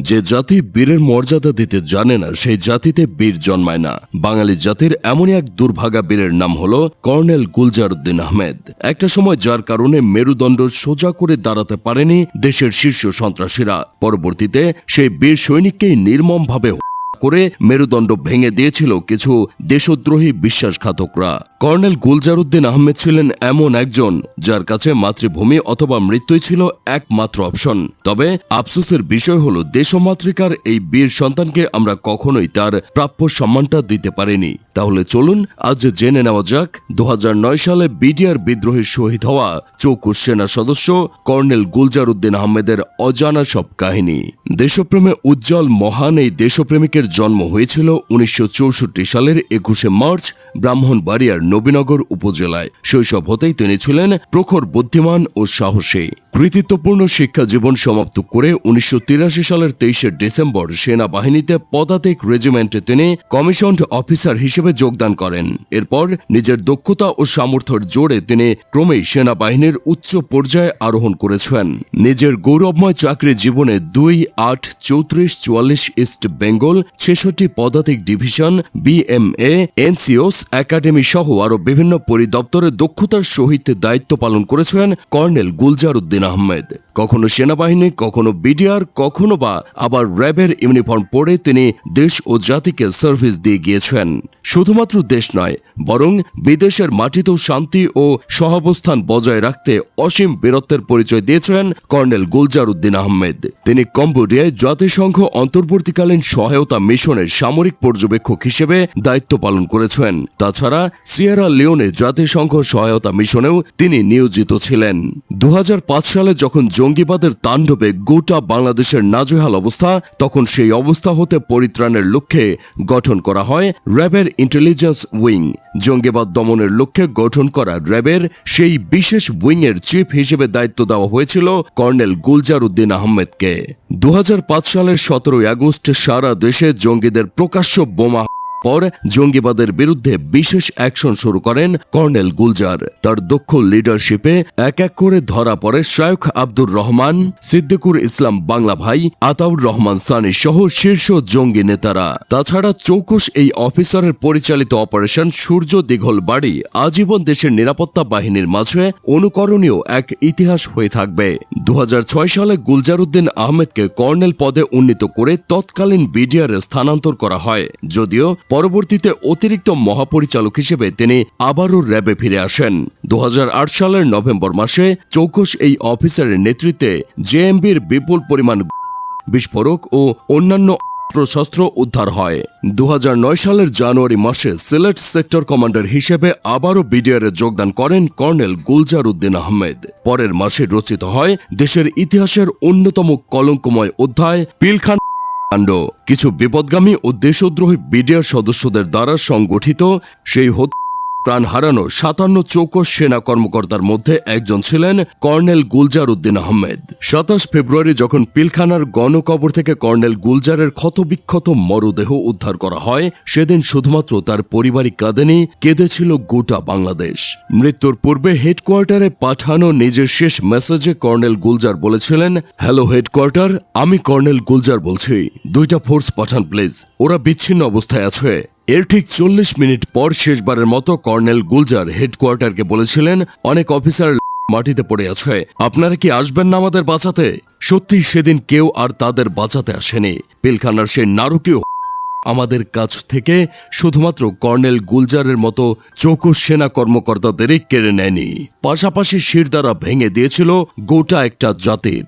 যে জাতি বীরের মর্যাদা দিতে জানে না সেই জাতিতে বীর জন্মায় না। বাঙালি জাতির এমনই এক দুর্ভাগা বীরের নাম হলো কর্নেল গুলজার উদ্দিন আহমেদ। একটা সময় যার কারণে মেরুদণ্ড সোজা করে দাঁড়াতে পারেনি দেশের শীর্ষ সন্ত্রাসীরা, পরবর্তীতে সেই বীর সৈনিককেই নির্মমভাবে করে মেরুদণ্ড ভেঙে দিয়েছিল কিছু দেশদ্রোহী বিশ্বাসঘাতকরা। কর্নেল গুলজার উদ্দিন আহমেদ ছিলেন এমন একজন যার কাছে মাতৃভূমি অথবা মৃত্যুই ছিল একমাত্র অপশন। তবে আফসোসের বিষয় হলো দেশমাতৃকার এই বীর সন্তানকে আমরা কখনোই তার প্রাপ্য সম্মানটা দিতে পারিনি। তাহলে চলুন আজ জেনে নেওয়া যাক 2009 সালে বিডিআর বিদ্রোহের শহীদ হওয়া চৌকুশ সেনা সদস্য কর্নেল গুলজার উদ্দিন আহমেদের অজানা সব কাহিনী। দেশপ্রেমে উজ্জ্বল মহান এই দেশপ্রেমিকের জন্ম হয়েছিল 1964 সালের 21শে মার্চ ব্রাহ্মণবাড়িয়ার নবীনগর উপজেলায়। শৈশব হতেই তিনি ছিলেন প্রখর বুদ্ধিমান ও সাহসী। কৃতিত্বপূর্ণ শিক্ষা জীবন সমাপ্ত করে 1983 সালের 23শে ডিসেম্বর সেনাবাহিনীতে পদাতিক রেজিমেন্টে তিনি কমিশনড অফিসার হিসেবে যোগদান করেন। এরপর নিজের দক্ষতা ও সামর্থ্যের জোরে তিনি ক্রমেই সেনাবাহিনীর উচ্চ পর্যায়ে আরোহণ করেছেন। নিজের গৌরবময় চাকরি জীবনে 2, 8, 34, 44 ইস্ট বেঙ্গল, 66 পদাতিক ডিভিশন, BMA, NCOS একাডেমি সহ আরও বিভিন্ন পরিদপ্তরে দক্ষতার সহিত দায়িত্ব পালন করেছেন কর্নেল গুলজার উদ্দিন আহমেদ। কখনো সেনাবাহিনী, কখনো বিডিআর, কখনো বা আবার র্যাবের ইউনিফর্ম পরে তিনি দেশ ও জাতিকে সার্ভিস দিয়ে গিয়েছেন। শুধুমাত্র দেশ নয়, বরং বিদেশের মাটিতেও শান্তি ও সহাবস্থান বজায় রাখতে অসীম বীরত্বের পরিচয় দিয়েছেন কর্নেল গুলজার উদ্দিন আহমেদ। তিনি কম্বোডিয়ায় জাতিসংঘ অন্তর্বর্তীকালীন সহায়তা মিশনের সামরিক পর্যবেক্ষক হিসেবে দায়িত্ব পালন করেছেন। তাছাড়া সিয়েরা লিওনে জাতিসংঘ সহায়তা মিশনেও তিনি নিয়োজিত ছিলেন। 2005 সালে যখন জঙ্গিবাদের তাণ্ডবে গোটা বাংলাদেশের নাজেহাল অবস্থা, তখন সেই অবস্থা হতে পরিত্রাণের লক্ষ্যে গঠন করা হয় র্যাবের ইন্টেলিজেন্স উইং। জঙ্গিবাদ দমনের লক্ষ্যে গঠন করা র্যাবের সেই বিশেষ উইংয়ের চিফ হিসেবে দায়িত্ব দেওয়া হয়েছিল কর্নেল গুলজার উদ্দিন আহমেদকে। 2005 সালের 17 আগস্ট সারা দেশে জঙ্গিদের প্রকাশ্য বোমা পর জঙ্গিবাদের বিরুদ্ধে বিশেষ অ্যাকশন শুরু করেন কর্নেল গুলজার। তার দক্ষ লিডারশিপে এক এক করে ধরা পড়ে শায়খ আব্দুর রহমান, সিদ্দিকুর ইসলাম বাংলা ভাই, আতাউর রহমান সানি সহ শীর্ষ জঙ্গি নেতারা। তাছাড়া চৌকুশ এই অফিসারের পরিচালিত অপারেশন সূর্য দীঘল বাড়ি আজীবন দেশের নিরাপত্তা বাহিনীর মাঝে অনুকরণীয় এক ইতিহাস হয়ে থাকবে। 2006 সালে গুলজার উদ্দিন আহমেদকে কর্নেল পদে উন্নীত করে তৎকালীন বিডিআরে স্থানান্তর করা হয়, যদিও পরবর্তীতে অতিরিক্ত মহাপরিচালক হিসেবে তিনি আবারও র্যাবে ফিরে আসেন। 2008 সালের নভেম্বর মাসে চৌকুশ এই অফিসারের নেতৃত্বে জেএমবির বিপুল পরিমাণ বিস্ফোরক ও অন্যান্য অস্ত্রশস্ত্র উদ্ধার হয়। 2009 সালের জানুয়ারি মাসে সিলেট সেক্টর কমান্ডার হিসেবে আবারও বিডিআরে যোগদান করেন কর্নেল গুলজার উদ্দিন আহমেদ। পরের মাসে রচিত হয় দেশের ইতিহাসের অন্যতম কলঙ্কময় অধ্যায় পিলখানা কাণ্ড। কিছু বিপদগামী ও দেশদ্রোহী বিডিআর সদস্যদের দ্বারা সংগঠিত সেই প্রাণ হারানো 57 চৌকস সেনা কর্মকর্তার মধ্যে একজন ছিলেন কর্নেল গুলজার উদ্দিন আহমেদ। 27 ফেব্রুয়ারি যখন পিলখানার গণকবর থেকে কর্নেল গুলজারের ক্ষতবিক্ষত মরদেহ উদ্ধার করা হয়, সেদিন শুধুমাত্র তার পরিবারই কাঁদেনি, কেঁদেছিল গোটা বাংলাদেশ। মৃত্যুর পূর্বে হেডকোয়ার্টারে পাঠানো নিজের শেষ মেসেজে কর্নেল গুলজার বলেছিলেন, হ্যালো হেডকোয়ার্টার, আমি কর্নেল গুলজার বলছি, 2টা ফোর্স পাঠান প্লিজ, ওরা বিচ্ছিন্ন অবস্থায় আছে। এর ঠিক 40 মিনিট পর শেষবারের মতো কর্নেল গুলজার হেডকোয়ার্টারকে বলেছিলেন, অনেক অফিসার মাটিতে পড়ে আছে, আপনারা কি আসবেন না আমাদের বাঁচাতে? সত্যি সেদিন কেউ আর তাদের বাঁচাতে আসেনি। পিলখানার সেই নারকীয় আমাদের কাছ থেকে শুধুমাত্র কর্নেল গুলজারের মতো চৌকুশ সেনা কর্মকর্তাদেরই কেড়ে নেয়নি, পাশাপাশি শিরদাঁড়া ভেঙে দিয়েছিল গোটা একটা জাতির।